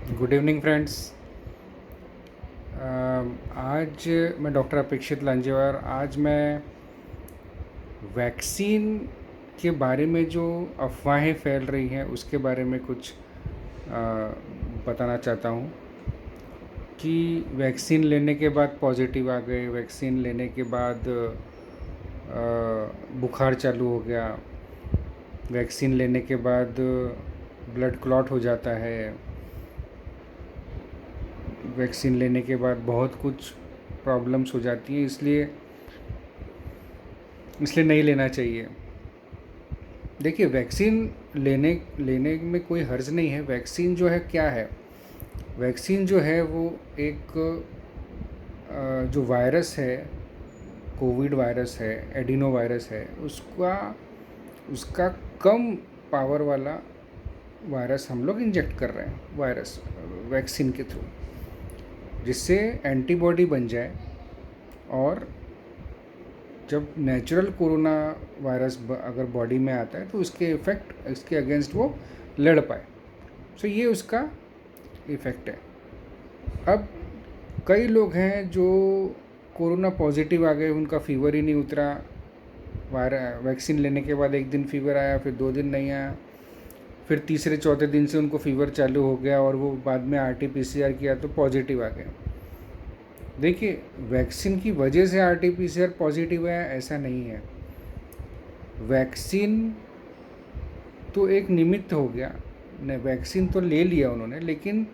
Good evening friends. आज मैं doctor अपेक्षित लांजेवार। आज मैं वैक्सीन के बारे में जो अफवाहें फैल रही हैं उसके बारे में कुछ बताना चाहता हूँ कि वैक्सीन लेने के बाद पॉजिटिव आ गए, वैक्सीन लेने के बाद बुखार चालू हो गया, वैक्सीन लेने के बाद ब्लड क्लॉट हो जाता है, वैक्सीन लेने के बाद बहुत कुछ प्रॉब्लम्स हो जाती हैं, इसलिए नहीं लेना चाहिए। देखिए, वैक्सीन लेने लेने में कोई हर्ज नहीं है। वैक्सीन जो है क्या है? वैक्सीन जो है वो एक जो वायरस है, कोविड वायरस है, एडिनो वायरस है, उसका कम पावर वाला वायरस हम लोग इंजेक्ट कर रहे हैं वायरस वैक्सीन के थ्रू, जिससे एंटीबॉडी बन जाए और जब नेचुरल कोरोना वायरस अगर बॉडी में आता है तो इसके अगेंस्ट वो लड़ पाए। सो ये उसका इफ़ेक्ट है। अब कई लोग हैं जो कोरोना पॉजिटिव आ गए, उनका फीवर ही नहीं उतरा, वैक्सीन लेने के बाद एक दिन फीवर आया, फिर 2 दिन नहीं आया, फिर तीसरे चौथे दिन से उनको फीवर चालू हो गया और वो बाद में RT-PCR किया तो पॉजिटिव आ गया। देखिए, वैक्सीन की वजह से RT-PCR पॉजिटिव है ऐसा नहीं है। वैक्सीन तो एक निमित्त हो गया, ने वैक्सीन तो ले लिया उन्होंने, लेकिन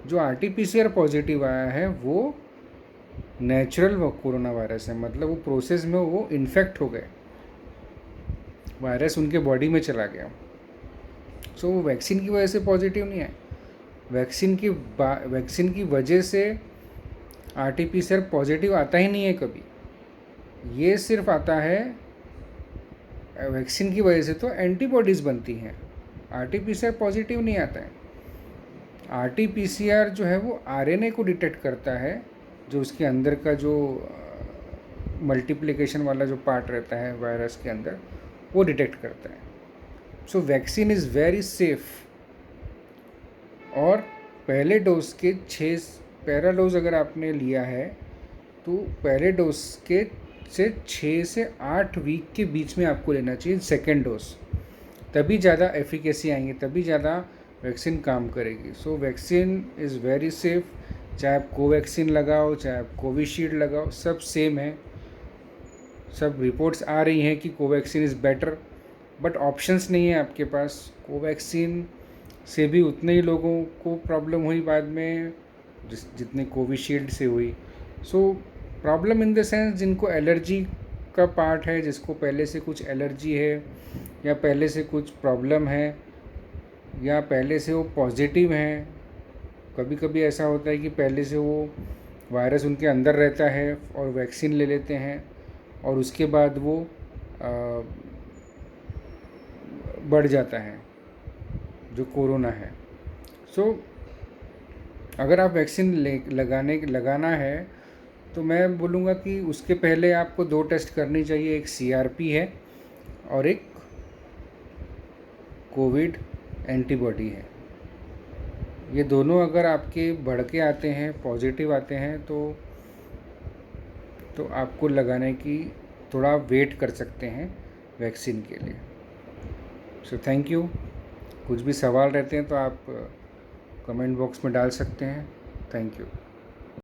जो RT-PCR पॉजिटिव आया है वो नेचुरल कोरोना वायरस है। मतलब वो प्रोसेस में वो इन्फेक्ट हो गए, वायरस उनके बॉडी में चला गया। सो वो वैक्सीन की वजह से पॉजिटिव नहीं है। वैक्सीन की वजह से RT-PCR पॉजिटिव आता ही नहीं है कभी। ये सिर्फ आता है वैक्सीन की वजह से, तो एंटीबॉडीज़ बनती हैं। RT-PCR पॉजिटिव नहीं आता है। RT-PCR जो है वो RNA को डिटेक्ट करता है, जो उसके अंदर का जो मल्टीप्लिकेशन वाला जो पार्ट रहता है वायरस के अंदर, वो डिटेक्ट करता है। सो वैक्सीन इज़ वेरी सेफ। और पहले डोज के 6 डोज अगर आपने लिया है तो पहले डोज के से 6 से 8 वीक के बीच में आपको लेना चाहिए सेकेंड डोज, तभी ज़्यादा एफिकेसी आएंगी, तभी ज़्यादा वैक्सीन काम करेगी। सो वैक्सीन इज़ वेरी सेफ। चाहे आप कोवैक्सीन लगाओ, चाहे आप कोविशील्ड लगाओ, सब सेम है। सब रिपोर्ट्स आ रही हैं कि Covaxin is better, but options नहीं है आपके पास। कोवैक्सीन से भी उतने ही लोगों को प्रॉब्लम हुई बाद में जितने कोविशील्ड से हुई। So problem in the sense, जिनको एलर्जी का पार्ट है, जिसको पहले से कुछ एलर्जी है या पहले से कुछ प्रॉब्लम है या पहले से वो पॉजिटिव हैं। कभी कभी ऐसा होता है कि पहले से वो वायरस उनके अंदर रहता है और वैक्सीन ले लेते हैं और उसके बाद वो बढ़ जाता है जो कोरोना है। सो अगर आप वैक्सीन लगाना है तो मैं बोलूँगा कि उसके पहले आपको 2 टेस्ट करनी चाहिए। एक CRP है और एक कोविड एंटीबॉडी है। ये दोनों अगर आपके बढ़ के आते हैं, पॉजिटिव आते हैं, तो आपको लगाने की थोड़ा वेट कर सकते हैं वैक्सीन के लिए। So thank you. कुछ भी सवाल रहते हैं तो आप कमेंट बॉक्स में डाल सकते हैं। Thank you.